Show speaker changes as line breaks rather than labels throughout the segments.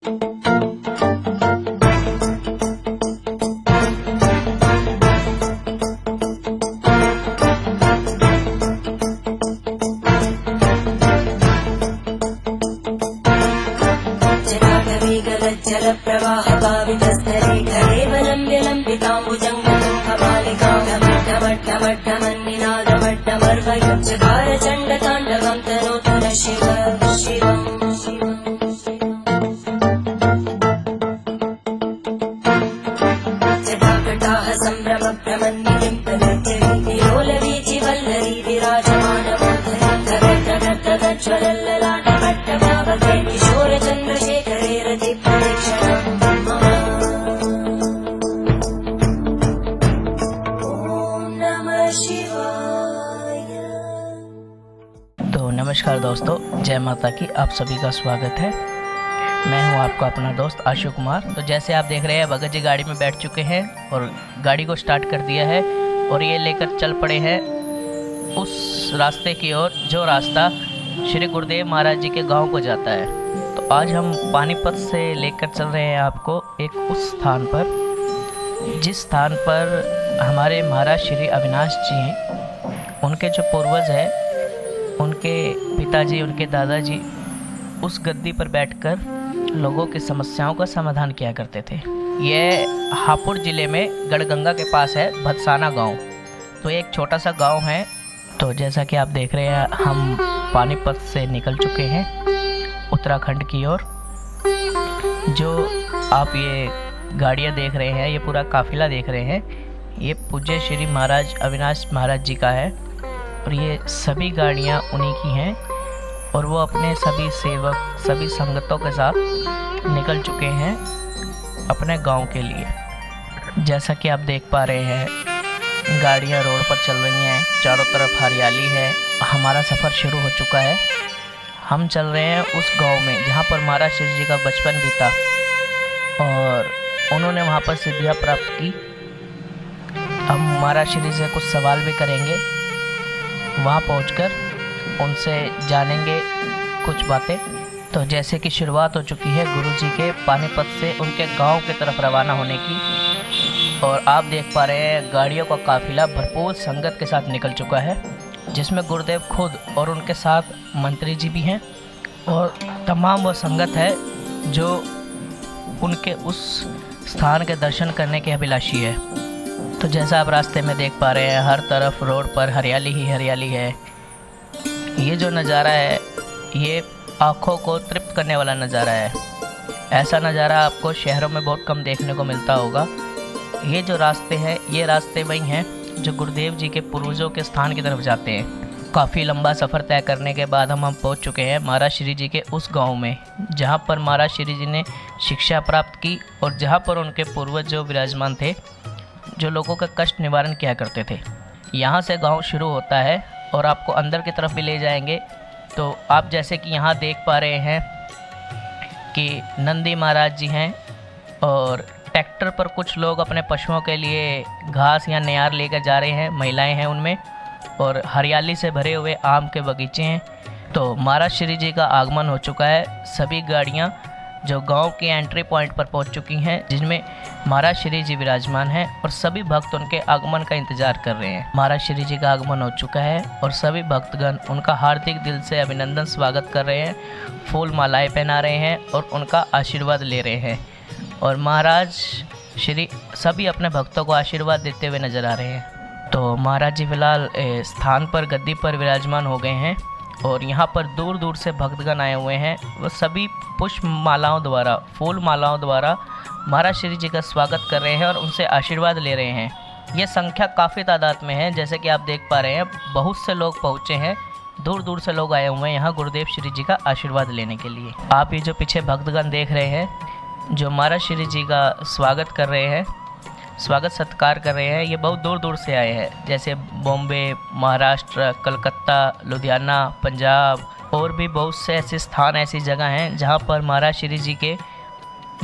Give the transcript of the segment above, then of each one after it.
जल प्रवाह पावितस्थले घरे वनं विलम्बिताम्बुजङ्गमन्निनादमड्डमर्वयुज्जकार चण्डताण्डवं तनोतु न शिव शिवम् जटाकटाः सम्भ्रमभ्रमन्निधिं प्रनृत्यलोलवीचि वल्लरी विराजमानमोहनज्वलल्ललाटपट्टभावके किशोरचन्द्रशेखरे रति
तो नमस्कार दोस्तों, जय माता की आप सभी का स्वागत है। मैं हूं आपका अपना दोस्त आशु कुमार। तो जैसे आप देख रहे हैं, भगत जी गाड़ी में बैठ चुके हैं और गाड़ी को स्टार्ट कर दिया है और ये लेकर चल पड़े हैं उस रास्ते की ओर जो रास्ता श्री गुरुदेव महाराज जी के गांव को जाता है। तो आज हम पानीपत से लेकर चल रहे हैं आपको एक उस स्थान पर जिस स्थान पर हमारे महाराज श्री अविनाश जी हैं। उनके जो पूर्वज हैं, उनके पिताजी, उनके दादाजी उस गद्दी पर बैठकर लोगों की समस्याओं का समाधान किया करते थे। यह हापुड़ ज़िले में गढ़गंगा के पास है, भदसाना गांव। तो एक छोटा सा गांव है। तो जैसा कि आप देख रहे हैं, हम पानीपत से निकल चुके हैं उत्तराखंड की ओर। जो आप ये गाड़ियाँ देख रहे हैं, ये पूरा काफिला देख रहे हैं, ये पूज्य श्री महाराज अविनाश महाराज जी का है और ये सभी गाड़ियाँ उन्हीं की हैं और वो अपने सभी सेवक, सभी संगतों के साथ निकल चुके हैं अपने गांव के लिए। जैसा कि आप देख पा रहे हैं, गाड़ियाँ रोड पर चल रही हैं, चारों तरफ हरियाली है। हमारा सफ़र शुरू हो चुका है। हम चल रहे हैं उस गांव में जहाँ पर महाराज श्री जी का बचपन बीता और उन्होंने वहाँ पर सिद्धियाँ प्राप्त की। हम महाराज श्री से कुछ सवाल भी करेंगे, वहाँ पहुंचकर उनसे जानेंगे कुछ बातें। तो जैसे कि शुरुआत हो चुकी है गुरुजी के पानीपत से उनके गांव की तरफ रवाना होने की और आप देख पा रहे हैं गाड़ियों का काफिला भरपूर संगत के साथ निकल चुका है, जिसमें गुरुदेव खुद और उनके साथ मंत्री जी भी हैं और तमाम वो संगत है जो उनके उस स्थान के दर्शन करने के अभिलाषी है। तो जैसा आप रास्ते में देख पा रहे हैं, हर तरफ रोड पर हरियाली ही हरियाली है। ये जो नज़ारा है, ये आँखों को तृप्त करने वाला नज़ारा है। ऐसा नज़ारा आपको शहरों में बहुत कम देखने को मिलता होगा। ये जो रास्ते हैं, ये रास्ते वही हैं जो गुरुदेव जी के पूर्वजों के स्थान की तरफ जाते हैं। काफ़ी लंबा सफ़र तय करने के बाद हम पहुंच चुके हैं महाराज श्री जी के उस गांव में जहां पर महाराज श्री जी ने शिक्षा प्राप्त की और जहां पर उनके पूर्वज जो विराजमान थे, जो लोगों का कष्ट निवारण किया करते थे। यहाँ से गांव शुरू होता है और आपको अंदर की तरफ भी ले जाएंगे। तो आप जैसे कि यहाँ देख पा रहे हैं कि नंदी महाराज जी हैं और ट्रैक्टर पर कुछ लोग अपने पशुओं के लिए घास या नयार लेकर जा रहे हैं, महिलाएं हैं उनमें, और हरियाली से भरे हुए आम के बगीचे हैं। तो महाराज श्री जी का आगमन हो चुका है। सभी गाड़ियाँ जो गांव के एंट्री पॉइंट पर पहुंच चुकी हैं, जिनमें महाराज श्री जी विराजमान हैं और सभी भक्त उनके आगमन का इंतजार कर रहे हैं। महाराज श्री जी का आगमन हो चुका है और सभी भक्तगण उनका हार्दिक दिल से अभिनंदन स्वागत कर रहे हैं, फूल मालाएं पहना रहे हैं और उनका आशीर्वाद ले रहे हैं। और महाराज श्री सभी अपने भक्तों को आशीर्वाद देते हुए नजर आ रहे हैं। तो महाराज जी फिलहाल स्थान पर गद्दी पर विराजमान हो गए हैं और यहाँ पर दूर दूर से भक्तगण आए हुए हैं। वो सभी पुष्प मालाओं द्वारा, फूल मालाओं द्वारा महाराज श्री जी का स्वागत कर रहे हैं और उनसे आशीर्वाद ले रहे हैं। ये संख्या काफ़ी तादाद में है। जैसे कि आप देख पा रहे हैं, बहुत से लोग पहुँचे हैं, दूर दूर से लोग आए हुए हैं यहाँ गुरुदेव श्री जी का आशीर्वाद लेने के लिए। आप ये जो पीछे भक्तगण देख रहे हैं, जो महाराज श्री जी का स्वागत कर रहे हैं, स्वागत सत्कार कर रहे हैं, ये बहुत दूर दूर से आए हैं। जैसे बॉम्बे, महाराष्ट्र, कलकत्ता, लुधियाना, पंजाब और भी बहुत से ऐसे स्थान, ऐसी जगह हैं जहाँ पर महाराज श्री जी के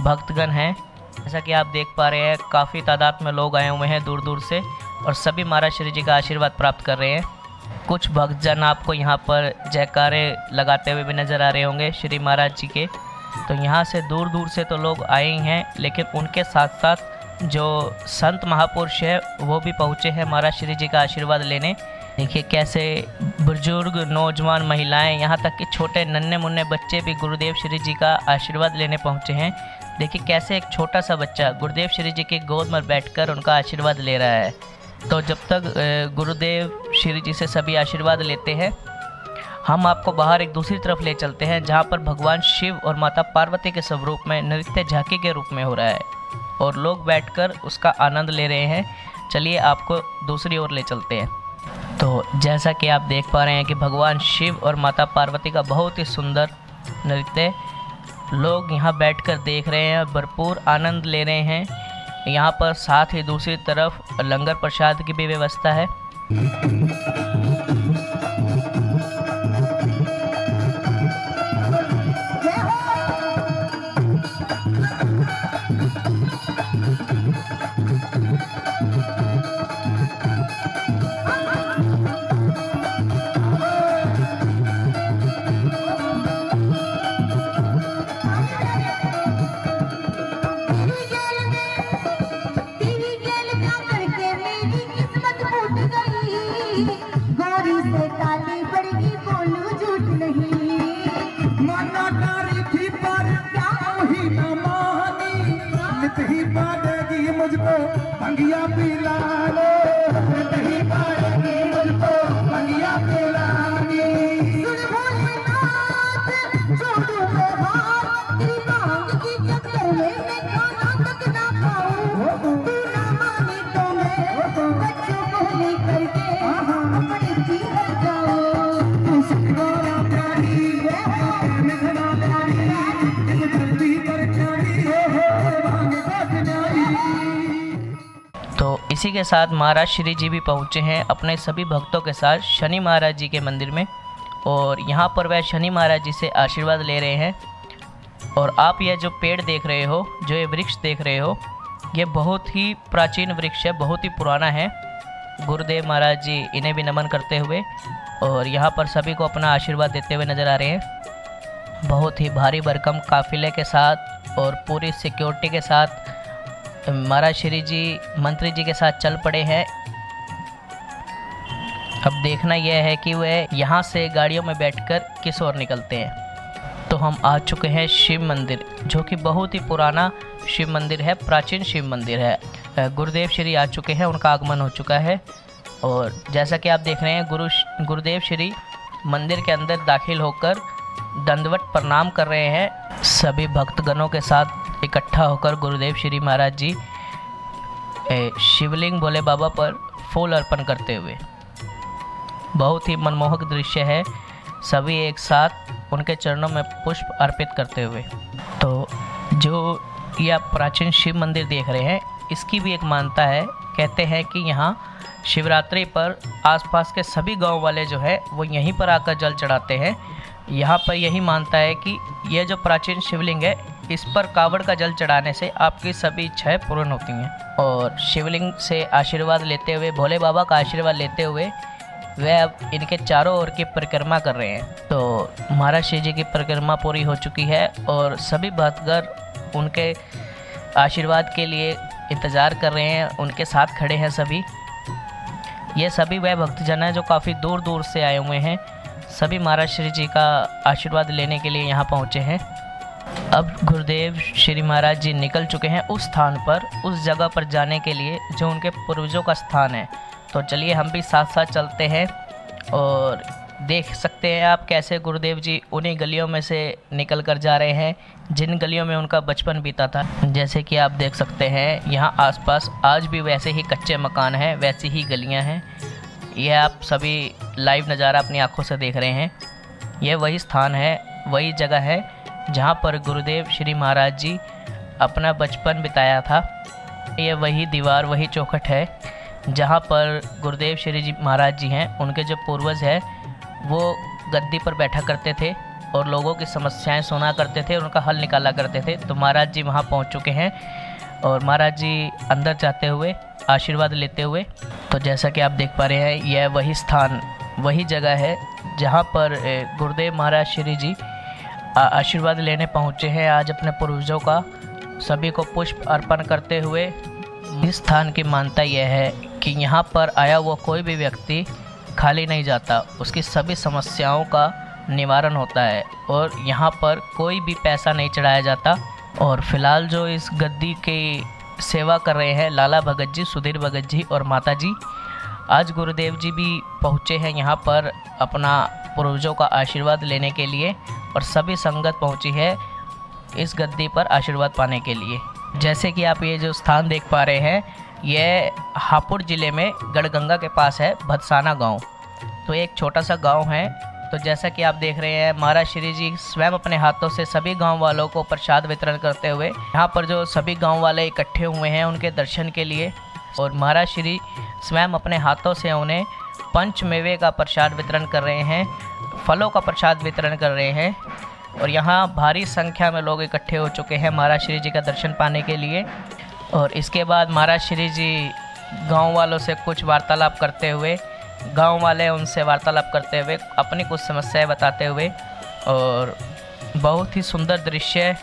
भक्तगण हैं। जैसा कि आप देख पा रहे हैं, काफ़ी तादाद में लोग आए हुए हैं दूर दूर से और सभी महाराज श्री जी का आशीर्वाद प्राप्त कर रहे हैं। कुछ भक्तजन आपको यहाँ पर जयकारे लगाते हुए भी नज़र आ रहे होंगे श्री महाराज जी के। तो यहाँ से दूर दूर से तो लोग आए ही हैं, लेकिन उनके साथ साथ जो संत महापुरुष है वो भी पहुँचे हैं महाराज श्री जी का आशीर्वाद लेने। देखिए कैसे बुजुर्ग, नौजवान, महिलाएं, यहाँ तक कि छोटे नन्हे मुन्ने बच्चे भी गुरुदेव श्री जी का आशीर्वाद लेने पहुँचे हैं। देखिए कैसे एक छोटा सा बच्चा गुरुदेव श्री जी की गोद में बैठकर उनका आशीर्वाद ले रहा है। तो जब तक गुरुदेव श्री जी से सभी आशीर्वाद लेते हैं, हम आपको बाहर एक दूसरी तरफ ले चलते हैं जहाँ पर भगवान शिव और माता पार्वती के स्वरूप में नृत्य झांकी के रूप में हो रहा है और लोग बैठकर उसका आनंद ले रहे हैं। चलिए आपको दूसरी ओर ले चलते हैं। तो जैसा कि आप देख पा रहे हैं कि भगवान शिव और माता पार्वती का बहुत ही सुंदर नृत्य लोग यहाँ बैठकर देख रहे हैं, भरपूर आनंद ले रहे हैं। यहाँ पर साथ ही दूसरी तरफ लंगर प्रसाद की भी व्यवस्था है।
मुझको भंगिया पिला लो, नहीं पाएगी मुझको भंगिया पिलानी। सुन भोलेनाथ, छोड़ो मैं हाथ, तेरी मांग की चक्कर में मैं खाना तक ना खाऊं। तू ना माने तो मैं बच्चों को लेकर के अपनी जीवन जाऊं। तू सिखवाना प्यारी, निखना प्यारी, इस धरती पर चढ़ी भांग बजनाई।
तो इसी के साथ महाराज श्री जी भी पहुँचे हैं अपने सभी भक्तों के साथ शनि महाराज जी के मंदिर में, और यहाँ पर वह शनि महाराज जी से आशीर्वाद ले रहे हैं। और आप यह जो पेड़ देख रहे हो, जो ये वृक्ष देख रहे हो, ये बहुत ही प्राचीन वृक्ष है, बहुत ही पुराना है। गुरुदेव महाराज जी इन्हें भी नमन करते हुए और यहाँ पर सभी को अपना आशीर्वाद देते हुए नज़र आ रहे हैं। बहुत ही भारी भरकम काफिले के साथ और पूरी सिक्योरिटी के साथ महाराज श्री जी मंत्री जी के साथ चल पड़े हैं। अब देखना यह है कि वह यहाँ से गाड़ियों में बैठकर किस ओर निकलते हैं। तो हम आ चुके हैं शिव मंदिर, जो कि बहुत ही पुराना शिव मंदिर है, प्राचीन शिव मंदिर है। गुरुदेव श्री आ चुके हैं, उनका आगमन हो चुका है। और जैसा कि आप देख रहे हैं गुरुदेव श्री मंदिर के अंदर दाखिल होकर दंडवत प्रणाम कर रहे हैं। सभी भक्तगणों के साथ इकट्ठा होकर गुरुदेव श्री महाराज जी शिवलिंग भोले बाबा पर फूल अर्पण करते हुए, बहुत ही मनमोहक दृश्य है। सभी एक साथ उनके चरणों में पुष्प अर्पित करते हुए। तो जो यह प्राचीन शिव मंदिर देख रहे हैं, इसकी भी एक मान्यता है। कहते हैं कि यहाँ शिवरात्रि पर आसपास के सभी गांव वाले जो है वो यहीं पर आकर जल चढ़ाते हैं। यहाँ पर यही मानता है कि यह जो प्राचीन शिवलिंग है, इस पर कावड़ का जल चढ़ाने से आपकी सभी इच्छाएं पूर्ण होती हैं। और शिवलिंग से आशीर्वाद लेते हुए, भोले बाबा का आशीर्वाद लेते हुए, वह अब इनके चारों ओर की परिक्रमा कर रहे हैं। तो महाराज श्री जी की परिक्रमा पूरी हो चुकी है और सभी भक्तगण उनके आशीर्वाद के लिए इंतज़ार कर रहे हैं, उनके साथ खड़े हैं सभी। ये सभी वह भक्तजन हैं जो काफ़ी दूर दूर से आए हुए हैं। सभी महाराज श्री जी का आशीर्वाद लेने के लिए यहाँ पहुँचे हैं। अब गुरुदेव श्री महाराज जी निकल चुके हैं उस स्थान पर, उस जगह पर जाने के लिए जो उनके पूर्वजों का स्थान है। तो चलिए हम भी साथ साथ चलते हैं और देख सकते हैं आप कैसे गुरुदेव जी उन्हीं गलियों में से निकल कर जा रहे हैं जिन गलियों में उनका बचपन बीता था। जैसे कि आप देख सकते हैं यहाँ आसपास आज भी वैसे ही कच्चे मकान हैं, वैसी ही गलियाँ हैं। यह आप सभी लाइव नज़ारा अपनी आंखों से देख रहे हैं। यह वही स्थान है, वही जगह है जहाँ पर गुरुदेव श्री महाराज जी अपना बचपन बिताया था। यह वही दीवार, वही चौखट है जहाँ पर गुरुदेव श्री जी महाराज जी हैं, उनके जो पूर्वज हैं वो गद्दी पर बैठा करते थे और लोगों की समस्याएं सुना करते थे, उनका हल निकाला करते थे। तो महाराज जी वहाँ पहुँच चुके हैं और महाराज जी अंदर जाते हुए आशीर्वाद लेते हुए। तो जैसा कि आप देख पा रहे हैं, यह वही स्थान, वही जगह है जहाँ पर गुरुदेव महाराज श्री जी आशीर्वाद लेने पहुँचे हैं आज अपने पूर्वजों का। सभी को पुष्प अर्पण करते हुए इस स्थान की मान्यता यह है कि यहाँ पर आया हुआ कोई भी व्यक्ति खाली नहीं जाता, उसकी सभी समस्याओं का निवारण होता है और यहाँ पर कोई भी पैसा नहीं चढ़ाया जाता। और फिलहाल जो इस गद्दी की सेवा कर रहे हैं लाला भगत जी, सुधीर भगत जी और माता जी, आज गुरुदेव जी भी पहुँचे हैं यहाँ पर अपना पूर्वजों का आशीर्वाद लेने के लिए और सभी संगत पहुँची है इस गद्दी पर आशीर्वाद पाने के लिए। जैसे कि आप ये जो स्थान देख पा रहे हैं, ये हापुड़ ज़िले में गढ़गंगा के पास है भदसाना गांव। तो एक छोटा सा गांव है। तो जैसा कि आप देख रहे हैं, महाराज श्री जी स्वयं अपने हाथों से सभी गांव वालों को प्रसाद वितरण करते हुए यहाँ पर जो सभी गांव वाले इकट्ठे हुए हैं उनके दर्शन के लिए, और महाराज श्री स्वयं अपने हाथों से उन्हें पंचमेवे का प्रसाद वितरण कर रहे हैं, फलों का प्रसाद वितरण कर रहे हैं। और यहाँ भारी संख्या में लोग इकट्ठे हो चुके हैं महाराज श्री जी का दर्शन पाने के लिए। और इसके बाद महाराज श्री जी गांव वालों से कुछ वार्तालाप करते हुए, गांव वाले उनसे वार्तालाप करते हुए अपनी कुछ समस्याएं बताते हुए, और बहुत ही सुंदर दृश्य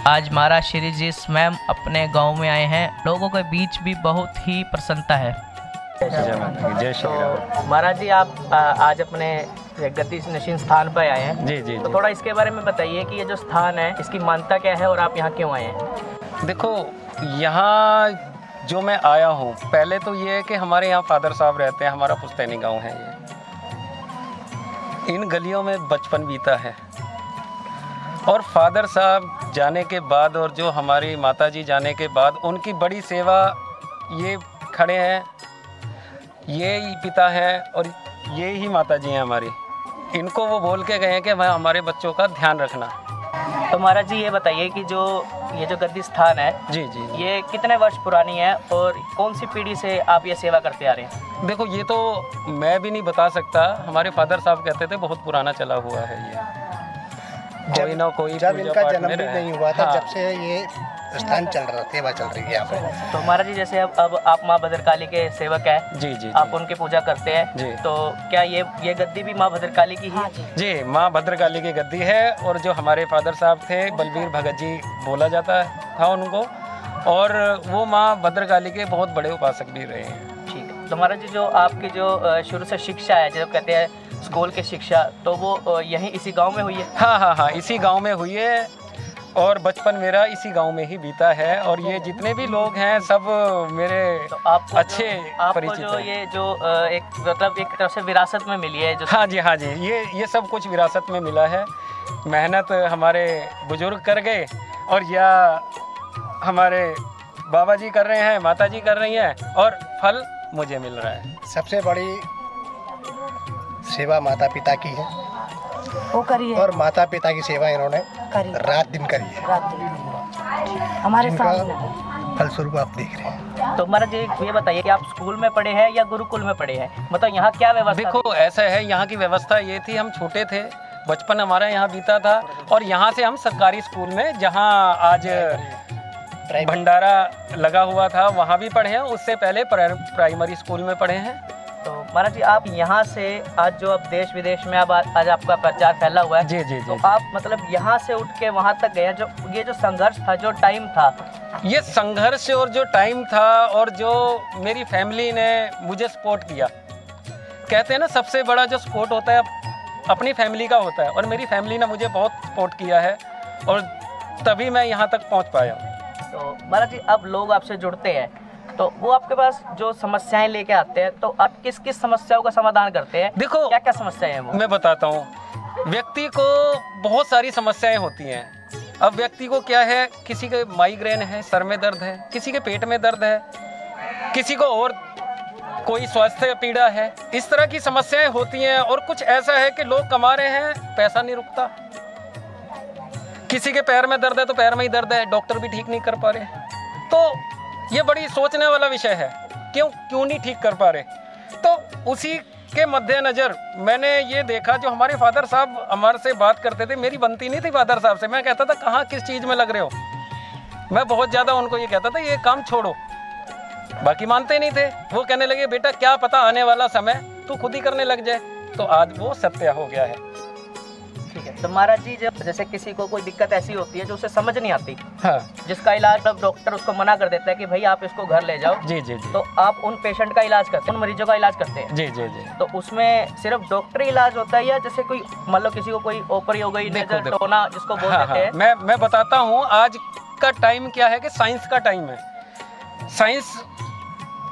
आज महाराज श्री जी स्वयं अपने गांव में आए हैं। लोगों के बीच भी बहुत ही प्रसन्नता है।
जय श्री राम।
तो महाराज जी आप आज अपने गद्दी नशीन स्थान पर आए हैं।
जी जी
तो
जी।
थोड़ा इसके बारे में बताइए कि ये जो स्थान है इसकी मान्यता क्या है और आप यहाँ क्यों आए हैं?
देखो, यहाँ जो मैं आया हूँ, पहले तो ये है कि हमारे यहाँ फादर साहब रहते हैं, हमारा पुश्तैनी गांव है ये। इन गलियों में बचपन बीता है और फादर साहब जाने के बाद और जो हमारी माता जी जाने के बाद उनकी बड़ी सेवा, ये खड़े हैं, ये ही पिता है और ये ही माता जी हैं हमारी। इनको वो बोल के गए हैं कि मैं हमारे बच्चों का ध्यान रखना।
तो महाराज जी ये बताइए कि जो ये जो गद्दी स्थान है,
जी जी जी।
ये कितने वर्ष पुरानी है और कौन सी पीढ़ी से आप ये सेवा करते आ रहे हैं?
देखो, ये तो मैं भी नहीं बता सकता, हमारे फादर साहब कहते थे बहुत पुराना चला हुआ है ये। कोई ना कोई
जब
पूजा
इनका
पाठ
जन्म
में
भी
रहे।
नहीं हुआ था,
हाँ।
जब से ये स्थान चल रहा, सेवा चल रही है यहाँ पे।
तो महाराज जी जैसे अब आप माँ भद्रकाली के सेवक हैं,
जी जी
आप
जी।
उनकी पूजा करते हैं,
जी।
तो क्या ये गद्दी भी माँ भद्रकाली की ही है?
जी, माँ भद्रकाली की गद्दी है। और जो हमारे फादर साहब थे, बलवीर भगत जी बोला जाता था उनको, और वो माँ भद्रकाली के बहुत बड़े उपासक भी रहे हैं।
ठीक है। तो महाराज जी जो आपकी जो शुरू से शिक्षा है, जो कहते हैं स्कूल की शिक्षा, तो वो यहीं इसी गांव में हुई है?
हाँ हाँ हाँ, इसी गांव में हुई है और बचपन मेरा इसी गांव में ही बीता है। और ये जितने भी लोग हैं सब मेरे
तो आपको
अच्छे
आपको
परिचित
जो
हैं।
ये जो एक मतलब एक तरफ से विरासत में मिली है जो
हाँ जी हाँ जी, ये सब कुछ विरासत में मिला है। मेहनत हमारे बुजुर्ग कर गए और या हमारे बाबा जी कर रहे हैं, माता जी कर रही हैं, और फल मुझे मिल रहा है।
सबसे बड़ी सेवा माता पिता की है
वो करिए
और माता पिता की सेवा इन्होंने
करिए
रात दिन करी है,
रात दिन हमारे
जिनका
सामने।
फलस्वरूप आप देख रहे हैं।
तो महाराज जी ये बताइए कि आप स्कूल में पढ़े हैं या गुरुकुल में पढ़े हैं? मतलब यहाँ क्या व्यवस्था थी?
देखो, ऐसा है, यहाँ की व्यवस्था ये थी, हम छोटे थे, बचपन हमारा यहाँ बीता था और यहाँ से हम सरकारी स्कूल में, जहाँ आज भंडारा लगा हुआ था, वहाँ भी पढ़े हैं। उससे पहले प्राइमरी स्कूल में पढ़े हैं।
तो महाराज जी आप यहाँ से आज जो अब देश विदेश में अब आज आपका प्रचार फैला हुआ है,
जी जी जी।
तो आप मतलब यहाँ से उठ के वहाँ तक गए, जो ये जो संघर्ष था, जो टाइम था,
ये संघर्ष और जो टाइम था और जो मेरी फैमिली ने मुझे सपोर्ट किया, कहते हैं ना सबसे बड़ा जो सपोर्ट होता है अपनी फैमिली का होता है, और मेरी फैमिली ने मुझे बहुत सपोर्ट किया है और तभी मैं यहाँ तक पहुँच पाया हूँ।
तो महाराज जी अब लोग आपसे जुड़ते हैं तो वो आपके पास जो समस्याएं लेके आते हैं, तो आप किस किस समस्याओं का समाधान करते हैं?
देखो,
क्या क्या समस्याएं हैं वो?
मैं बताता हूँ। व्यक्ति को बहुत सारी समस्याएं होती हैं। अब व्यक्ति को क्या है, किसी के माइग्रेन है, सर में दर्द है, किसी के पेट में दर्द है, किसी को और कोई स्वास्थ्य पीड़ा है, इस तरह की समस्याएं होती हैं। और कुछ ऐसा है कि लोग कमा रहे हैं, पैसा नहीं रुकता। किसी के पैर में दर्द है तो पैर में ही दर्द है, डॉक्टर भी ठीक नहीं कर पा रहे। तो ये बड़ी सोचने वाला विषय है, क्यों नहीं ठीक कर पा रहे। तो उसी के मद्देनजर मैंने ये देखा, जो हमारे फादर साहब हमारे से बात करते थे, मेरी बनती नहीं थी फादर साहब से। मैं कहता था कहाँ किस चीज़ में लग रहे हो, मैं बहुत ज़्यादा उनको ये कहता था ये काम छोड़ो, बाकी मानते नहीं थे। वो कहने लगे बेटा क्या पता आने वाला समय तू खुद ही करने लग जाए। तो आज वो सत्य हो गया है।
ठीक है। तो महाराज जी, जब जैसे किसी को कोई दिक्कत ऐसी होती है जो उसे समझ नहीं आती,
हाँ
जिसका इलाज जब डॉक्टर उसको मना कर देता है कि भाई आप इसको घर ले जाओ,
जी जी जी
तो आप उन पेशेंट का इलाज करते हैं, उन मरीजों का इलाज करते हैं।
जी जी जी।
तो उसमें सिर्फ डॉक्टरी इलाज होता है या जैसे कोई मान लो किसी को कोई ओपरी हो गई,
देखो,
नजर
देखो।
टोना जिसको बोल
हाँ
देते
हाँ,
हैं।
मैं बताता हूँ। आज का टाइम क्या है कि साइंस का टाइम है। साइंस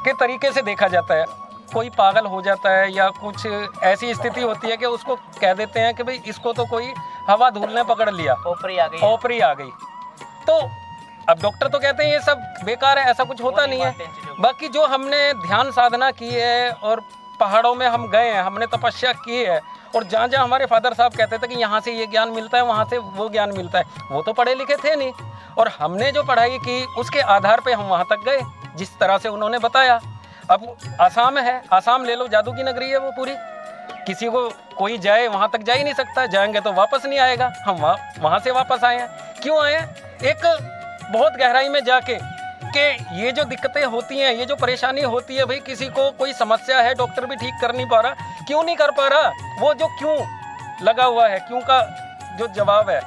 के तरीके से देखा जाता है। कोई पागल हो जाता है या कुछ ऐसी स्थिति होती है कि उसको कह देते हैं कि भाई इसको तो कोई हवा धूल ने पकड़ लिया,
ओपरी आ गई है।
ओपरी आ गई। तो अब डॉक्टर तो कहते हैं ये सब बेकार है, ऐसा कुछ होता नहीं है। बाकी जो हमने ध्यान साधना की है और पहाड़ों में हम गए हैं, हमने तपस्या की है, और जहाँ जहाँ हमारे फादर साहब कहते थे कि यहाँ से ये ज्ञान मिलता है, वहाँ से वो ज्ञान मिलता है, वो तो पढ़े लिखे थे नहीं, और हमने जो पढ़ाई की उसके आधार पे हम वहाँ तक गए जिस तरह से उन्होंने बताया। अब आसाम है, आसाम ले लो, जादू की नगरी है वो पूरी। किसी को कोई जाए वहाँ तक जा ही नहीं सकता, जाएंगे तो वापस नहीं आएगा। हम वहाँ से वापस आए हैं। क्यों आए हैं? एक बहुत गहराई में जाके कि ये जो दिक्कतें होती हैं, ये जो परेशानी होती है, भाई किसी को कोई समस्या है, डॉक्टर भी ठीक कर नहीं पा रहा, क्यों नहीं कर पा रहा, वो जो क्यों लगा हुआ है, क्यों का जो जवाब है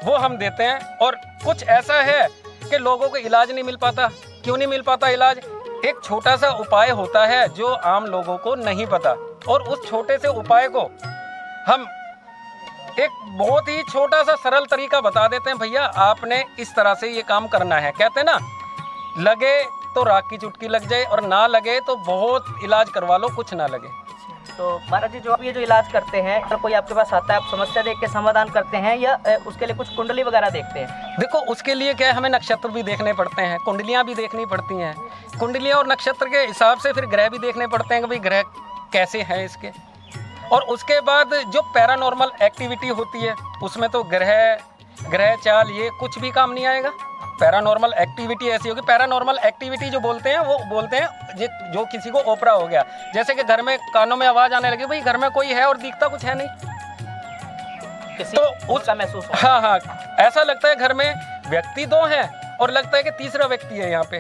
वो हम देते हैं। और कुछ ऐसा है कि लोगों को इलाज नहीं मिल पाता। क्यों नहीं मिल पाता इलाज? एक छोटा सा उपाय होता है जो आम लोगों को नहीं पता, और उस छोटे से उपाय को हम एक बहुत ही छोटा सा सरल तरीका बता देते हैं। भैया आपने इस तरह से ये काम करना है। कहते हैं ना, लगे तो राख की चुटकी लग जाए, और ना लगे तो बहुत इलाज करवा लो, कुछ ना लगे।
तो महाराज जी, जो आप ये जो इलाज करते हैं, अगर कोई आपके पास आता है, आप समस्या देख के समाधान करते हैं या उसके लिए कुछ कुंडली वगैरह देखते हैं?
देखो, उसके लिए क्या है, हमें नक्षत्र भी देखने पड़ते हैं, कुंडलियाँ भी देखनी पड़ती हैं। कुंडलियाँ और नक्षत्र के हिसाब से फिर ग्रह भी देखने पड़ते हैं कि भाई ग्रह कैसे हैं इसके। और उसके बाद जो पैरानॉर्मल एक्टिविटी होती है, उसमें तो ग्रह चाल ये कुछ भी काम नहीं आएगा। पैरानॉर्मल एक्टिविटी ऐसी होगी, पैरानॉर्मल एक्टिविटी जो बोलते हैं वो बोलते हैं जो किसी को ओपरा हो गया, जैसे कि घर में कानों में आवाज़ आने लगी, भाई घर में कोई है और दिखता कुछ है नहीं,
किसी
तो
उसका महसूस हो।
हाँ हाँ, ऐसा लगता है घर में व्यक्ति दो हैं और लगता है कि तीसरा व्यक्ति है यहाँ पे।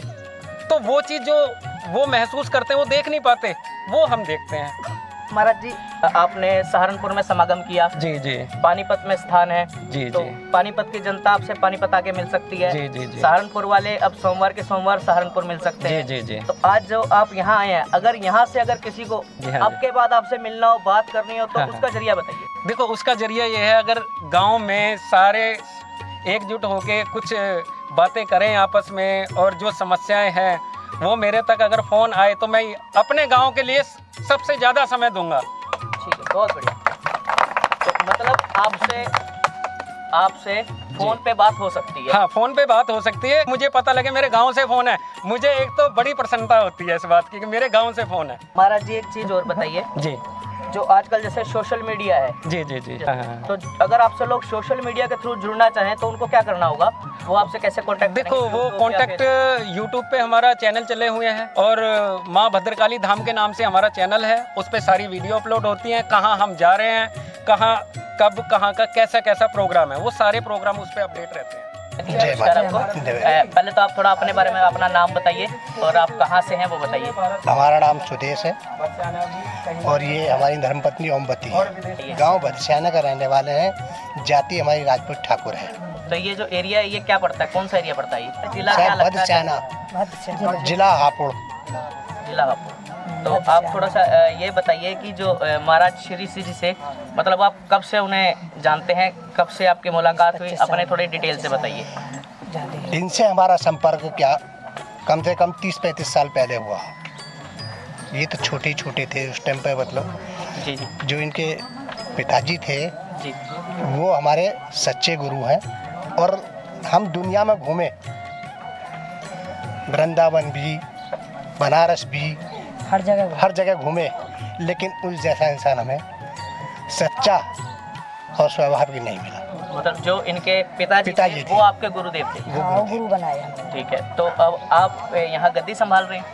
तो वो चीज़ जो वो महसूस करते हैं, वो देख नहीं पाते, वो हम देखते हैं।
महाराज जी, आपने सहारनपुर में समागम किया,
जी जी
पानीपत में स्थान है,
जी
तो
जी
पानीपत की जनता आपसे पानीपत आके मिल सकती है।
जी जी जी
सहारनपुर वाले अब सोमवार के सोमवार सहारनपुर मिल सकते
जी
हैं।
जी जी।
तो आज जो आप यहाँ आए हैं, अगर यहाँ से अगर किसी को
जी हाँ जी।
आपके बाद आपसे मिलना हो, बात करनी हो, तो
हाँ,
उसका जरिया बताइए।
देखो, उसका जरिया ये है, अगर गांव में सारे एकजुट होके कुछ बातें करें आपस में, और जो समस्याएं हैं वो मेरे तक अगर फ़ोन आए, तो मैं अपने गांव के लिए सबसे ज़्यादा समय दूंगा।
ठीक है, बहुत बढ़िया। तो मतलब आपसे फोन पे बात हो सकती है?
हाँ, फ़ोन पे बात हो सकती है। मुझे पता लगे मेरे गांव से फ़ोन है, मुझे एक तो बड़ी प्रसन्नता होती है इस बात की कि मेरे गांव से फ़ोन है।
महाराज जी, एक चीज़ और बताइए,
जी
जो आजकल जैसे सोशल मीडिया है,
जी जी जी। हाँ हाँ।
तो अगर आपसे लोग सोशल मीडिया के थ्रू जुड़ना चाहें तो उनको क्या करना होगा? वो आपसे कैसे कांटेक्ट
देखो, वो कांटेक्ट यूट्यूब पे हमारा चैनल चले हुए हैं, और माँ भद्रकाली धाम के नाम से हमारा चैनल है। उस पे सारी वीडियो अपलोड होती हैं, कहाँ हम जा रहे हैं, कहाँ कब कहाँ का कैसा कैसा प्रोग्राम है, वो सारे प्रोग्राम उस पे अपडेट रहते हैं।
नमस्कार आपको। पहले तो आप थोड़ा अपने बारे में अपना नाम बताइए और आप कहाँ से हैं वो बताइए।
हमारा नाम सुदेश है और ये हमारी धर्मपत्नी ओमवती है। गांव भदस्याना का रहने वाले हैं। जाति हमारी राजपूत ठाकुर है।
तो ये जो एरिया है, ये क्या पड़ता है, कौन सा एरिया पड़ता है? ये जिला क्या लगता है?
भदस्याना, जिला हापुड़।
जिला हापुड़। तो आप थोड़ा सा ये बताइए कि जो महाराज श्री जी से, मतलब आप कब से उन्हें जानते हैं, कब से आपकी मुलाकात हुई, अपने थोड़ी डिटेल से बताइए।
इनसे हमारा संपर्क क्या कम से कम 30-35 साल पहले हुआ। ये तो छोटे छोटे थे उस टाइम पे, मतलब
जी जी
जो इनके पिताजी थे
जी।
वो हमारे सच्चे गुरु हैं। और हम दुनिया में घूमे, वृंदावन भी, बनारस भी, हर जगह घूमे, लेकिन उस जैसा इंसान हमें सच्चा और स्वाभाविक नहीं मिला।
मतलब जो इनके पिताजी थे, वो आपके गुरुदेव थे?
गुरु बनाया।
ठीक है। तो अब आप यहाँ गद्दी संभाल रहे हैं?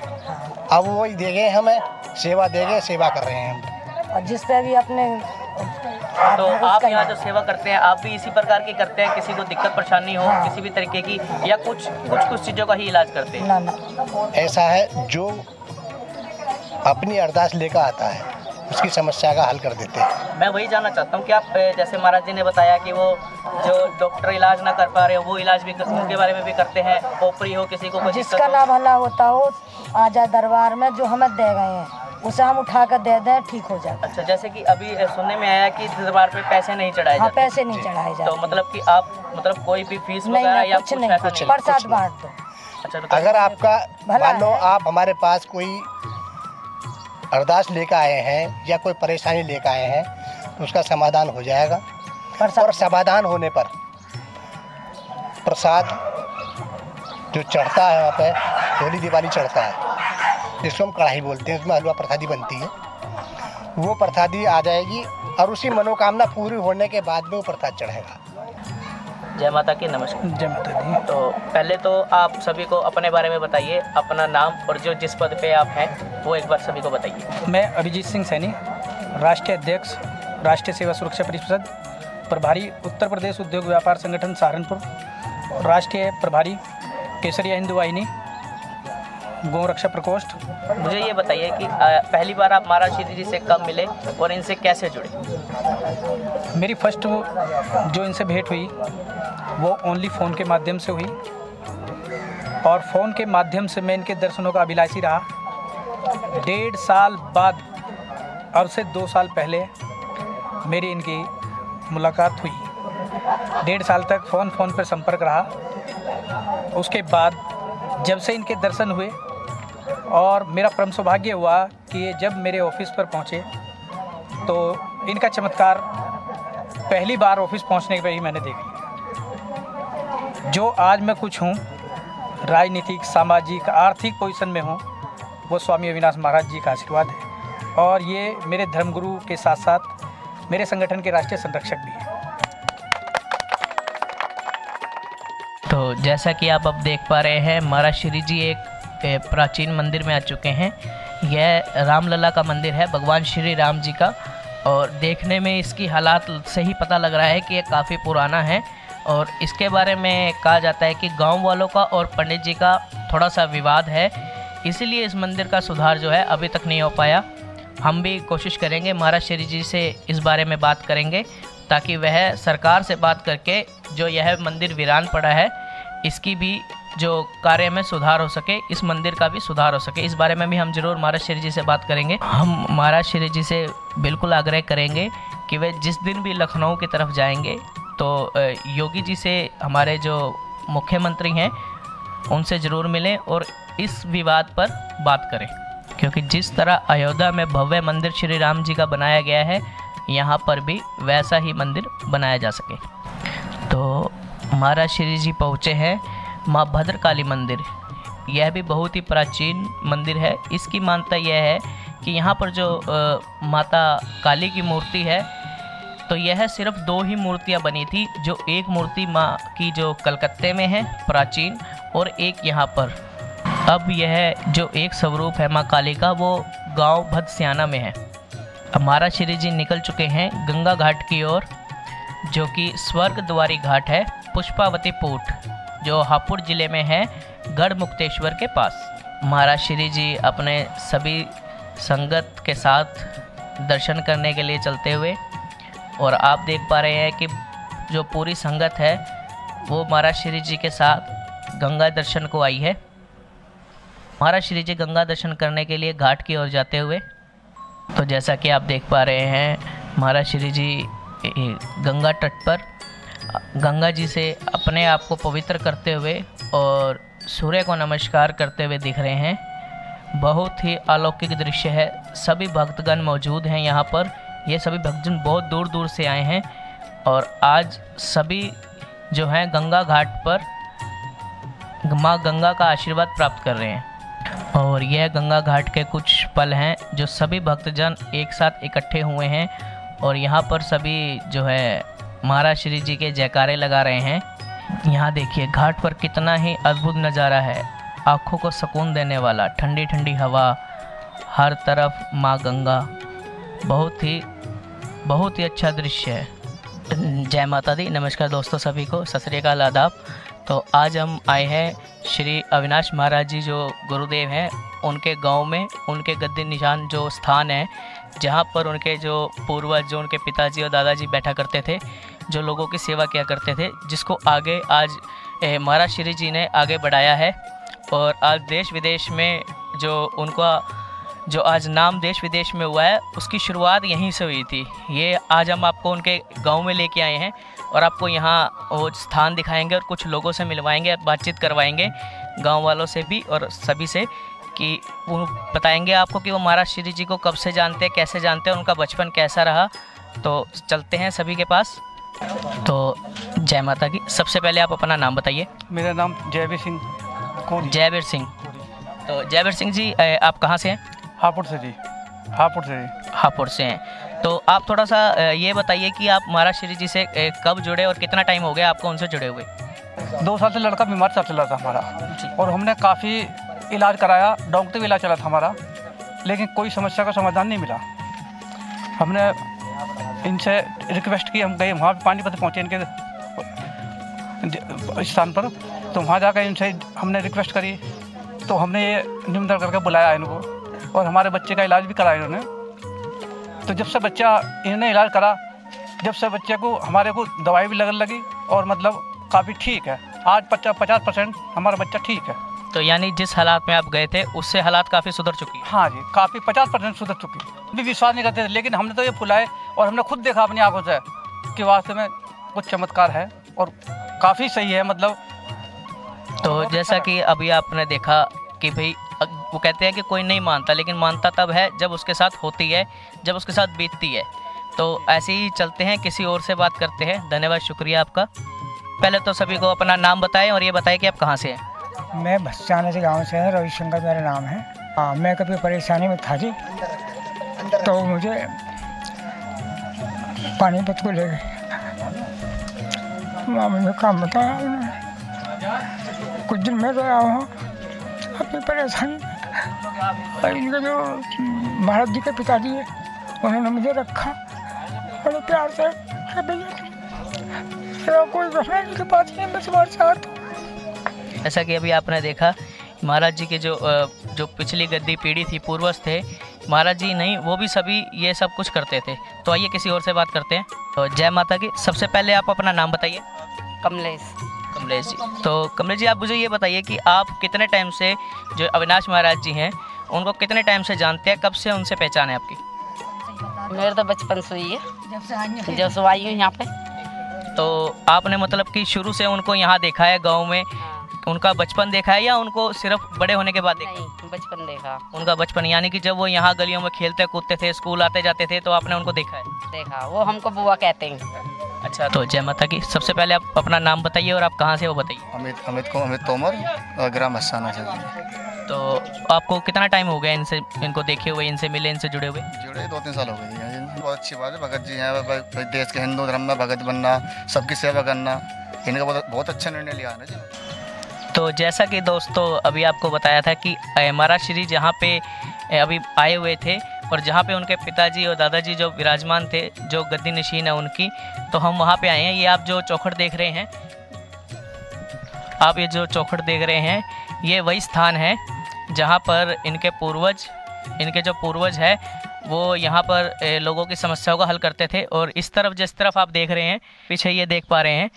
अब वो ही दे गए हमें, सेवा दे गए, सेवा कर रहे हैं हम।
और जिस पे भी अपने
तो आप यहाँ जो सेवा करते हैं, आप भी इसी प्रकार की करते हैं? किसी को दिक्कत परेशानी हो किसी भी तरीके की, या कुछ चीज़ों का ही इलाज करते हैं?
ऐसा है, जो अपनी अरदास लेकर आता है उसकी समस्या का हल कर देते हैं।
मैं वही जानना चाहता हूँ कि आप जैसे महाराज जी ने बताया कि वो जो डॉक्टर इलाज ना कर पा रहे हो वो इलाज भी उनके बारे में भी करते हैं। ओपरी हो किसी को कोई
जिसका
दिक्कत
ना भला होता हो आ जाए दरबार में, जो हमें दे गए हैं उसे हम उठा कर दे दें, ठीक हो जाए।
अच्छा, जैसे कि अभी सुनने में आया कि दरबार पे पैसे नहीं चढ़ाए
हाँ,
जाते।
पैसे नहीं चढ़ाए जाते।
तो मतलब कि आप मतलब कोई भी फीस
नहीं
वगैरह
ना,
या
कुछ नहीं,
कुछ
प्रसाद बांट दो।
अच्छा, बताइए।
अगर आपका
भला
मान लो
है।
आप हमारे पास कोई अरदास लेकर आए हैं या कोई परेशानी लेकर आए हैं तो उसका समाधान हो जाएगा। और समाधान होने पर प्रसाद जो चढ़ता है वहाँ पे होली दिवाली चढ़ता है, जिसको हम कढ़ाई बोलते हैं, उसमें हलवा प्रसादी बनती है। वो प्रसादी आ जाएगी और उसी मनोकामना पूरी होने के बाद में वो प्रसाद चढ़ेगा।
जय माता की, नमस्कार।
जय माता दी।
तो पहले तो आप सभी को अपने बारे में बताइए, अपना नाम और जो जिस पद पे आप हैं वो एक बार सभी को बताइए।
मैं अभिजीत सिंह सैनी, राष्ट्रीय अध्यक्ष राष्ट्रीय सेवा सुरक्षा परिषद, प्रभारी उत्तर प्रदेश उद्योग व्यापार संगठन सहारनपुर, राष्ट्रीय प्रभारी केसरिया हिंदू वाहिनी, गौ रक्षा प्रकोष्ठ।
मुझे ये बताइए कि पहली बार आप महाराज श्री जी से कब मिले और इनसे कैसे जुड़े?
मेरी फर्स्ट जो इनसे भेंट हुई वो ओनली फ़ोन के माध्यम से हुई और फ़ोन के माध्यम से मैं इनके दर्शनों का अभिलाषी रहा। 1.5 साल बाद, अब से 2 साल पहले मेरी इनकी मुलाकात हुई। 1.5 साल तक फ़ोन पर संपर्क रहा। उसके बाद जब से इनके दर्शन हुए और मेरा परम सौभाग्य हुआ कि जब मेरे ऑफिस पर पहुँचे तो इनका चमत्कार पहली बार ऑफिस पहुँचने के बाद ही मैंने देख लिया। जो आज मैं कुछ हूँ, राजनीतिक, सामाजिक, आर्थिक पोजीशन में हूँ, वो स्वामी अविनाश महाराज जी का आशीर्वाद है और ये मेरे धर्मगुरु के साथ साथ मेरे संगठन के राष्ट्रीय संरक्षक भी हैं।
तो जैसा कि आप अब देख पा रहे हैं, महाराज श्री जी एक प्राचीन मंदिर में आ चुके हैं। यह रामलला का मंदिर है, भगवान श्री राम जी का, और देखने में इसकी हालात से ही पता लग रहा है कि यह काफ़ी पुराना है। और इसके बारे में कहा जाता है कि गांव वालों का और पंडित जी का थोड़ा सा विवाद है, इसीलिए इस मंदिर का सुधार जो है अभी तक नहीं हो पाया। हम भी कोशिश करेंगे, महाराज श्री जी से इस बारे में बात करेंगे ताकि वह सरकार से बात करके जो यह मंदिर वीरान पड़ा है इसकी भी जो कार्य में सुधार हो सके, इस मंदिर का भी सुधार हो सके। इस बारे में भी हम जरूर महाराज श्री जी से बात करेंगे। हम महाराज श्री जी से बिल्कुल आग्रह करेंगे कि वे जिस दिन भी लखनऊ की तरफ जाएंगे तो योगी जी से, हमारे जो मुख्यमंत्री हैं, उनसे ज़रूर मिलें और इस विवाद पर बात करें, क्योंकि जिस तरह अयोध्या में भव्य मंदिर श्री राम जी का बनाया गया है, यहाँ पर भी वैसा ही मंदिर बनाया जा सके। तो महाराज श्री जी पहुँचे हैं माँ भद्रकाली मंदिर। यह भी बहुत ही प्राचीन मंदिर है। इसकी मान्यता यह है कि यहाँ पर जो माता काली की मूर्ति है, तो यह सिर्फ 2 ही मूर्तियाँ बनी थी। जो एक मूर्ति माँ की जो कलकत्ते में है प्राचीन, और एक यहाँ पर। अब यह जो एक स्वरूप है माँ काली का, वो गांव भदस्याना में है। अब महाराज श्री जी निकल चुके हैं गंगा घाट की ओर, जो कि स्वर्ग द्वारी घाट है, पुष्पावती पूट, जो हापुड़ ज़िले में है, गढ़ मुक्तेश्वर के पास। महाराज श्री जी अपने सभी संगत के साथ दर्शन करने के लिए चलते हुए, और आप देख पा रहे हैं कि जो पूरी संगत है वो महाराज श्री जी के साथ गंगा दर्शन को आई है। महाराज श्री जी गंगा दर्शन करने के लिए घाट की ओर जाते हुए, तो जैसा कि आप देख पा रहे हैं, महाराज श्री जी गंगा तट पर गंगा जी से अपने आप को पवित्र करते हुए और सूर्य को नमस्कार करते हुए दिख रहे हैं। बहुत ही अलौकिक दृश्य है। सभी भक्तगण मौजूद हैं यहाँ पर। ये सभी भक्तजन बहुत दूर दूर से आए हैं और आज सभी जो हैं गंगा घाट पर माँ गंगा का आशीर्वाद प्राप्त कर रहे हैं। और यह गंगा घाट के कुछ पल हैं जो सभी भक्तजन एक साथ इकट्ठे हुए हैं और यहाँ पर सभी जो है महाराज श्री जी के जयकारे लगा रहे हैं। यहाँ देखिए घाट पर कितना ही अद्भुत नज़ारा है, आँखों को सुकून देने वाला, ठंडी ठंडी हवा, हर तरफ माँ गंगा, बहुत ही अच्छा दृश्य है। जय माता दी। नमस्कार दोस्तों सभी को, सत श्री अकाल, आदाब। तो आज हम आए हैं श्री अविनाश महाराज जी जो गुरुदेव हैं, उनके गांव में, उनके गद्दी निशान जो स्थान है जहाँ पर उनके जो पूर्वज, जो उनके पिताजी और दादाजी बैठा करते थे, जो लोगों की सेवा किया करते थे, जिसको आगे आज महाराज श्री जी ने आगे बढ़ाया है। और आज देश विदेश में जो उनका जो आज नाम देश विदेश में हुआ है, उसकी शुरुआत यहीं से हुई थी। ये आज हम आपको उनके गांव में लेके आए हैं और आपको यहाँ वो स्थान दिखाएंगे और कुछ लोगों से मिलवाएंगे, बातचीत करवाएंगे गांव वालों से भी और सभी से, कि वो बताएंगे आपको कि वो महाराज श्री जी को कब से जानते हैं, कैसे जानते हैं, उनका बचपन कैसा रहा। तो चलते हैं सभी के पास। तो जय माता की। सबसे पहले आप अपना नाम बताइए।
मेरा नाम जयवीर सिंह कोरी।
जयवीर सिंह। तो जयवीर सिंह जी, आप कहाँ से हैं?
हापुड़ से जी।
हापुड़ से हैं। तो आप थोड़ा सा ये बताइए कि आप महाराज श्री जी से कब जुड़े और कितना टाइम हो गया आपको उनसे जुड़े हुए?
2 साल से लड़का बीमार चल रहा था हमारा, और हमने काफ़ी इलाज कराया, डॉक्टर भी इलाज चला था हमारा, लेकिन कोई समस्या का समाधान नहीं मिला। हमने इनसे रिक्वेस्ट की, हम गए वहाँ पानीपत पहुँचे इनके स्थान पर, तो वहाँ जाकर इनसे हमने रिक्वेस्ट करी, तो हमने ये निमंत्रण करके बुलाया इनको, और हमारे बच्चे का इलाज भी कराया इन्होंने। तो जब से इन्होंने इलाज करा, जब से बच्चे को हमारे को दवाई भी लगने लगी, और मतलब काफ़ी ठीक है। आज 50% हमारा बच्चा ठीक है।
तो यानी जिस हालात में आप गए थे उससे हालात काफ़ी सुधर चुकी है?
हाँ जी, काफ़ी 50% सुधर चुकी है। भी विश्वास नहीं करते थे, लेकिन हमने तो ये फुलाए और हमने खुद देखा अपनी आंखों से कि वास्तव में कुछ चमत्कार है और काफ़ी सही है। मतलब
तो जैसा कि अभी आपने देखा कि भाई वो कहते हैं कि कोई नहीं मानता, लेकिन मानता तब है जब उसके साथ होती है, जब उसके साथ बीतती है। तो ऐसे ही चलते हैं, किसी और से बात करते हैं। धन्यवाद, शुक्रिया आपका। पहले तो सभी को अपना नाम बताएं और ये बताएं कि आप कहाँ से हैं।
मैं भस्साना से गांव से है, रविशंकर मेरा नाम है। मैं कभी परेशानी में था जी, तो मुझे पानीपत को ले गए, वहाँ मुझे काम बताया उन्होंने। कुछ दिन में रहा वहाँ अपनी परेशानी, और इनके जो महाराज जी के पिताजी है, उन्होंने मुझे रखा बड़े प्यार से। कोई बहन के पास नहीं, मैं तुम्हारे साथ।
जैसा कि अभी आपने देखा, महाराज जी के जो पिछली गद्दी पीढ़ी थी, पूर्वज थे, महाराज जी नहीं, वो भी सभी ये सब कुछ करते थे। तो आइए किसी और से बात करते हैं। तो जय माता की। सबसे पहले आप अपना नाम बताइए।
कमलेश।
कमलेश जी। तो कमलेश जी, आप मुझे ये बताइए कि आप कितने टाइम से जो अविनाश महाराज जी हैं, उनको कितने टाइम से जानते हैं, कब से उनसे पहचान है आपकी?
मेरे तो बचपन से ही है, जब से आई हूँ यहाँ पे।
तो आपने मतलब कि शुरू से उनको यहाँ देखा है गाँव में? उनका बचपन देखा है या उनको सिर्फ बड़े होने के बाद देखा?
नहीं, बचपन देखा।
उनका बचपन, यानी कि जब वो यहाँ गलियों में खेलते कूदते थे, स्कूल आते जाते थे, तो आपने उनको देखा है?
देखा, वो हमको बुआ कहते हैं।
अच्छा, तो जय माता की। सबसे पहले आप अपना नाम बताइए और आप कहाँ से, वो बताइए।
अमित तोमर, ग्राम हस्साना से।
तो आपको कितना टाइम हो गया इनको देखे हुए, इनसे मिले, इनसे जुड़े हुए?
2-3 साल हो गए हैं। बहुत अच्छी बात है, भगत जी हैं, देश के हिंदू धर्म में भगत बनना, सबकी सेवा करना, इनका बहुत अच्छा निर्णय लिया है ना जी।
तो जैसा कि दोस्तों अभी आपको बताया था कि महाराज श्री जहाँ पे अभी आए हुए थे, और जहाँ पे उनके पिताजी और दादाजी जो विराजमान थे, जो गद्दी नशीन है उनकी, तो हम वहाँ पे आए हैं। ये आप जो चौखट देख रहे हैं, ये वही स्थान है जहाँ पर इनके जो पूर्वज है, वो यहाँ पर लोगों की समस्याओं का हल करते थे। और इस तरफ, जिस तरफ आप देख रहे हैं पीछे, ये देख पा रहे हैं,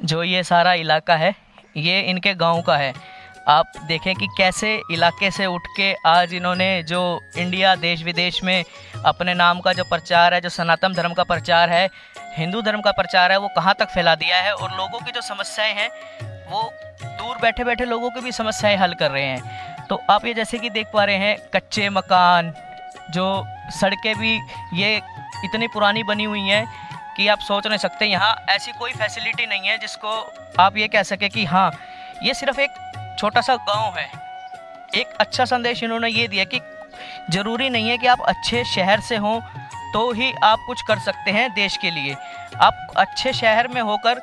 जो ये सारा इलाका है, ये इनके गांव का है। आप देखें कि कैसे इलाके से उठ के आज इन्होंने जो इंडिया, देश विदेश में अपने नाम का जो प्रचार है, जो सनातन धर्म का प्रचार है, हिंदू धर्म का प्रचार है, वो कहाँ तक फैला दिया है। और लोगों की जो समस्याएं हैं, वो दूर बैठे बैठे लोगों की भी समस्याएं हल कर रहे हैं। तो आप ये जैसे कि देख पा रहे हैं, कच्चे मकान, जो सड़कें भी ये इतनी पुरानी बनी हुई हैं कि आप सोच नहीं सकते। यहाँ ऐसी कोई फैसिलिटी नहीं है जिसको आप ये कह सके कि हाँ, ये सिर्फ एक छोटा सा गांव है। एक अच्छा संदेश इन्होंने ये दिया कि ज़रूरी नहीं है कि आप अच्छे शहर से हों तो ही आप कुछ कर सकते हैं देश के लिए। आप अच्छे शहर में होकर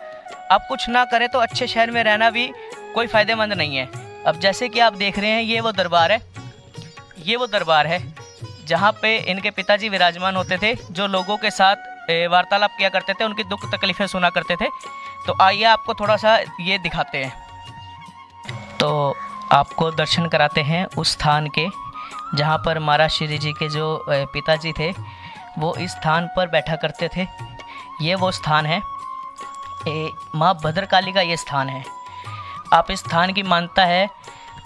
आप कुछ ना करें तो अच्छे शहर में रहना भी कोई फ़ायदेमंद नहीं है। अब जैसे कि आप देख रहे हैं, ये वो दरबार है जहाँ पे इनके पिताजी विराजमान होते थे, जो लोगों के साथ वार्तालाप किया करते थे, उनकी दुख तकलीफ़ें सुना करते थे। तो आइए आपको थोड़ा सा ये दिखाते हैं। तो आपको दर्शन कराते हैं उस स्थान के जहाँ पर महाराज श्री जी के जो पिताजी थे, वो इस स्थान पर बैठा करते थे। ये वो स्थान है, माँ भद्रकाली का ये स्थान है। आप इस स्थान की मान्यता है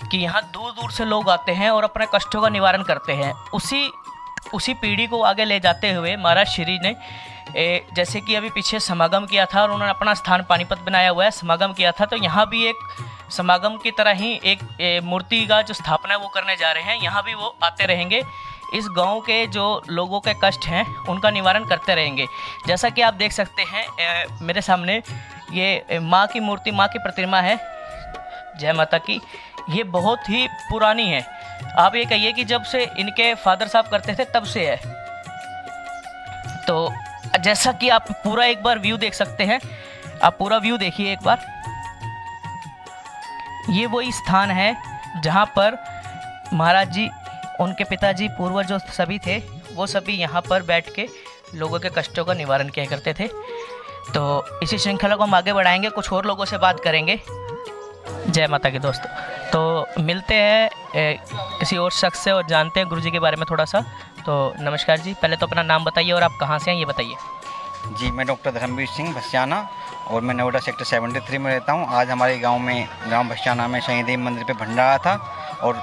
कि यहाँ दूर दूर से लोग आते हैं और अपने कष्टों का निवारण करते हैं। उसी पीढ़ी को आगे ले जाते हुए महाराज श्री ने जैसे कि अभी पीछे समागम किया था और उन्होंने अपना स्थान पानीपत बनाया हुआ है, समागम किया था, तो यहाँ भी एक समागम की तरह ही एक मूर्ति का जो स्थापना है वो करने जा रहे हैं। यहाँ भी वो आते रहेंगे, इस गांव के जो लोगों के कष्ट हैं उनका निवारण करते रहेंगे। जैसा कि आप देख सकते हैं मेरे सामने ये माँ की मूर्ति, माँ की प्रतिमा है, जय माता की। ये बहुत ही पुरानी है, आप ये कहिए कि जब से इनके फादर साहब करते थे तब से है। तो जैसा कि आप पूरा एक बार व्यू देख सकते हैं, आप पूरा व्यू देखिए एक बार। ये वही स्थान है जहाँ पर महाराज जी, उनके पिताजी, पूर्वज जो सभी थे वो सभी यहाँ पर बैठ के लोगों के कष्टों का निवारण किया करते थे। तो इसी श्रृंखला को हम आगे बढ़ाएंगे, कुछ और लोगों से बात करेंगे। जय माता की दोस्तों, तो मिलते हैं किसी और शख्स से और जानते हैं गुरु जी के बारे में थोड़ा सा। तो नमस्कार जी, पहले तो अपना नाम बताइए और आप कहाँ से हैं ये बताइए।
जी, मैं डॉक्टर धर्मवीर सिंह भसियाना और मैं नोएडा सेक्टर 73 में रहता हूँ। आज हमारे गांव में, ग्राम भसियाना में शहीद देव मंदिर पे भंडारा था और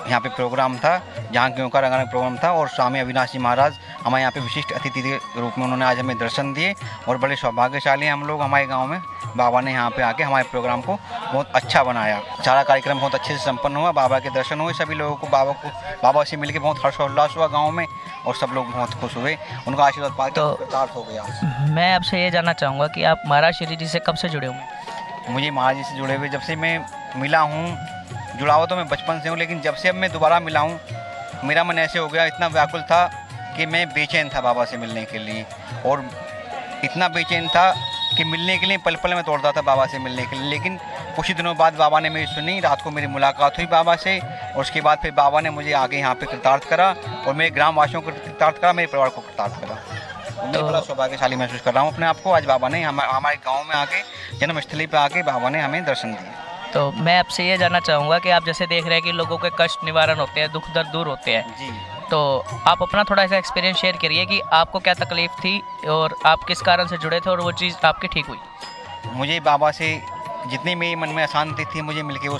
यहाँ पे प्रोग्राम था जहाँ क्यों का रंगारंग प्रोग्राम था और स्वामी अविनाशी महाराज हमारे यहाँ पे विशिष्ट अतिथि के रूप में उन्होंने आज हमें दर्शन दिए और बड़े सौभाग्यशाली हैं हम लोग। हमारे गाँव में बाबा ने यहाँ पे आके हमारे प्रोग्राम को बहुत अच्छा बनाया। सारा कार्यक्रम बहुत अच्छे से संपन्न हुआ, बाबा के दर्शन हुए सभी लोगों को। बाबा से मिलकर बहुत हर्षोल्लास हुआ गाँव में और सब लोग बहुत खुश हुए, उनका आशीर्वाद पाकर तो कृतार्थ हो गया।
मैं आपसे ये जानना चाहूँगा कि आप महाराज श्री जी से कब से जुड़े हुए हैं?
मुझे महाराज जी से जुड़े हुए जब से मैं मिला हूँ, जुड़ा हुआ तो मैं बचपन से हूँ, लेकिन जब से अब मैं दोबारा मिला हूँ मेरा मन ऐसे हो गया, इतना व्याकुल था कि मैं बेचैन था बाबा से मिलने के लिए, और इतना बेचैन था कि मिलने के लिए पल पल में दौड़ता था बाबा से मिलने के लिए। लेकिन कुछ ही दिनों बाद बाबा ने मेरी सुनी, रात को मेरी मुलाकात हुई बाबा से और उसके बाद फिर बाबा ने मुझे आगे यहाँ पे कृतार्थ करा और मेरे ग्रामवासियों को कृतार्थ करा, मेरे परिवार को कृतार्थ करा। मैं बड़ा सौभाग्यशाली महसूस कर रहा हूँ अपने आप को। आज बाबा ने हमारे गाँव में आके, जन्मस्थली पर आके बाबा ने हमें दर्शन दिए।
तो मैं आपसे ये जानना चाहूँगा कि आप जैसे देख रहे हैं कि लोगों के कष्ट निवारण होते हैं, दुख दर्द दूर होते हैं
जी,
तो आप अपना थोड़ा सा एक्सपीरियंस शेयर करिए कि आपको क्या तकलीफ़ थी और आप किस कारण से जुड़े थे और वो चीज़ आपकी ठीक हुई।
मुझे बाबा से जितनी मेरे मन में अशांति थी, मुझे मिलके वो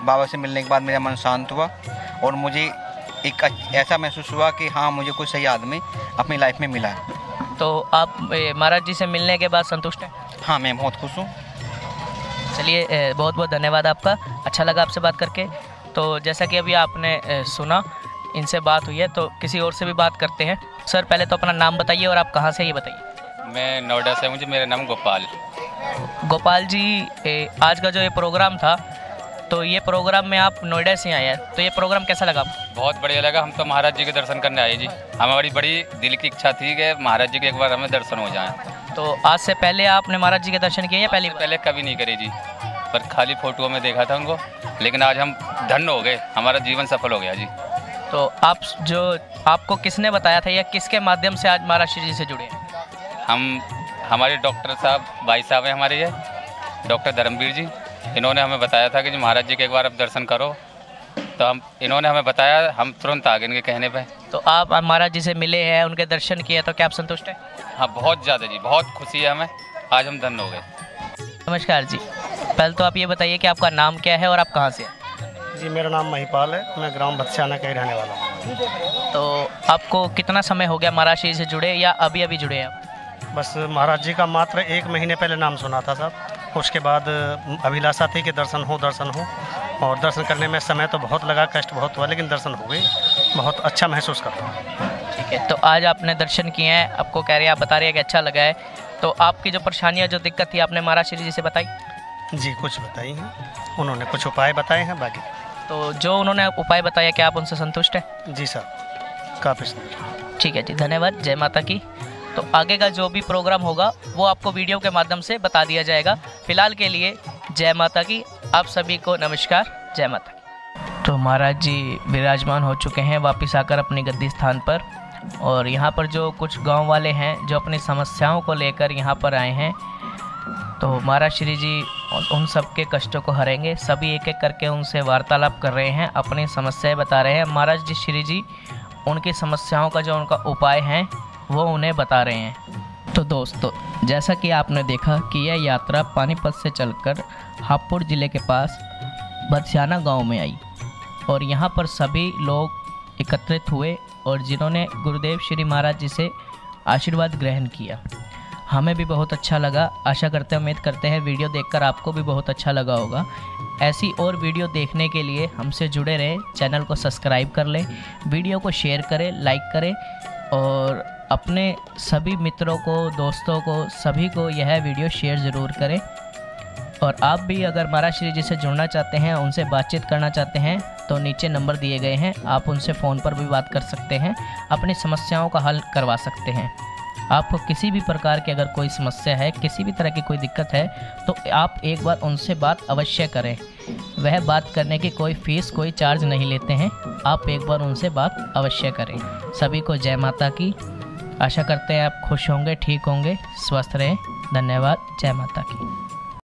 बाबा से मिलने के बाद मेरा मन शांत हुआ और मुझे एक ऐसा महसूस हुआ कि हाँ, मुझे कोई सही आदमी अपनी लाइफ में मिला है।
तो आप महाराज जी से मिलने के बाद संतुष्ट हैं?
हाँ, मैं बहुत खुश हूँ।
चलिए, बहुत बहुत धन्यवाद आपका, अच्छा लगा आपसे बात करके। तो जैसा कि अभी आपने सुना, इनसे बात हुई है, तो किसी और से भी बात करते हैं। सर, पहले तो अपना नाम बताइए और आप कहाँ से ये बताइए।
मैं नोएडा से हूँ जी, मेरा नाम गोपाल।
गोपाल जी, आज का जो ये प्रोग्राम था, तो ये प्रोग्राम में आप नोएडा से आए हैं, तो ये प्रोग्राम कैसा लगा आपको?
बहुत बढ़िया लगा। हम तो महाराज जी के दर्शन करने आए जी। हमारी बड़ी दिल की इच्छा थी कि महाराज जी के एक बार हमें दर्शन हो जाए।
तो आज से पहले आपने महाराज जी के दर्शन किए या
पहले कभी नहीं करे जी, पर खाली फोटो में देखा था उनको, लेकिन आज हम धन्य हो गए, हमारा जीवन सफल हो गया जी।
तो आप जो आपको किसने बताया था या किसके माध्यम से आज महाराज श्री जी से जुड़े?
हमारे डॉक्टर साहब, भाई साहब हैं हमारे, ये डॉक्टर धर्मवीर जी, इन्होंने हमें बताया था कि जी महाराज जी के एक बार अब दर्शन करो, तो इन्होंने हमें बताया, हम तुरंत आ गए इनके कहने पे।
तो आप महाराज जी से मिले हैं, उनके दर्शन किए, तो क्या आप संतुष्ट हैं?
हाँ, बहुत ज़्यादा जी, बहुत खुशी है हमें, आज हम धन्य हो गए।
नमस्कार जी, पहले तो आप ये बताइए कि आपका नाम क्या है और आप कहाँ से हैं?
जी, मेरा नाम महिपाल है, मैं ग्राम भसियाना का ही रहने वाला हूँ।
तो आपको कितना समय हो गया महाराज जी से जुड़े या अभी अभी जुड़े हैं आप?
बस महाराज जी का मात्र 1 महीने पहले नाम सुना था साहब, उसके बाद अभिलाषा थी कि दर्शन हो, और दर्शन करने में समय तो बहुत लगा, कष्ट बहुत हुआ, लेकिन दर्शन हो गए, बहुत अच्छा महसूस कर रहा हूँ।
ठीक है, तो आज आपने दर्शन किए हैं, आपको कह रहे हैं, आप बता रहे हैं कि अच्छा लगा है, तो आपकी जो परेशानियाँ, जो दिक्कत थी, आपने महाराज श्री जी से बताई?
जी, कुछ बताई हैं उन्होंने, कुछ उपाय बताए हैं, बाकी
तो जो उन्होंने उपाय बताया, क्या आप उनसे संतुष्ट हैं?
जी सर, काफ़ी संतुष्ट।
ठीक है जी, धन्यवाद, जय माता की। तो आगे का जो भी प्रोग्राम होगा वो आपको वीडियो के माध्यम से बता दिया जाएगा। फिलहाल के लिए जय माता की, आप सभी को नमस्कार, जय माता की। तो महाराज जी विराजमान हो चुके हैं वापस आकर अपनी गद्दी स्थान पर, और यहाँ पर जो कुछ गांव वाले हैं जो अपनी समस्याओं को लेकर यहाँ पर आए हैं, तो महाराज श्री जी उन सब के कष्टों को हरेंगे। सभी एक एक करके उनसे वार्तालाप कर रहे हैं, अपनी समस्याएं बता रहे हैं। महाराज जी श्री जी उनकी समस्याओं का जो उनका उपाय है वो उन्हें बता रहे हैं। तो दोस्तों, जैसा कि आपने देखा कि यह यात्रा पानीपत से चलकर हापुड़ ज़िले के पास बदस्याना गांव में आई और यहाँ पर सभी लोग एकत्रित हुए और जिन्होंने गुरुदेव श्री महाराज जी से आशीर्वाद ग्रहण किया। हमें भी बहुत अच्छा लगा। आशा करते हैं, उम्मीद करते हैं वीडियो देखकर आपको भी बहुत अच्छा लगा होगा। ऐसी और वीडियो देखने के लिए हमसे जुड़े रहें, चैनल को सब्सक्राइब कर लें, वीडियो को शेयर करें, लाइक करें और अपने सभी मित्रों को, दोस्तों को, सभी को यह वीडियो शेयर ज़रूर करें। और आप भी अगर महाराज श्री जी से जुड़ना चाहते हैं, उनसे बातचीत करना चाहते हैं तो नीचे नंबर दिए गए हैं, आप उनसे फ़ोन पर भी बात कर सकते हैं, अपनी समस्याओं का हल करवा सकते हैं। आपको किसी भी प्रकार की अगर कोई समस्या है, किसी भी तरह की कोई दिक्कत है तो आप एक बार उनसे बात अवश्य करें। वह बात करने की कोई फ़ीस, कोई चार्ज नहीं लेते हैं। आप एक बार उनसे बात अवश्य करें। सभी को जय माता की। आशा करते हैं आप खुश होंगे, ठीक होंगे, स्वस्थ रहें। धन्यवाद। जय माता की।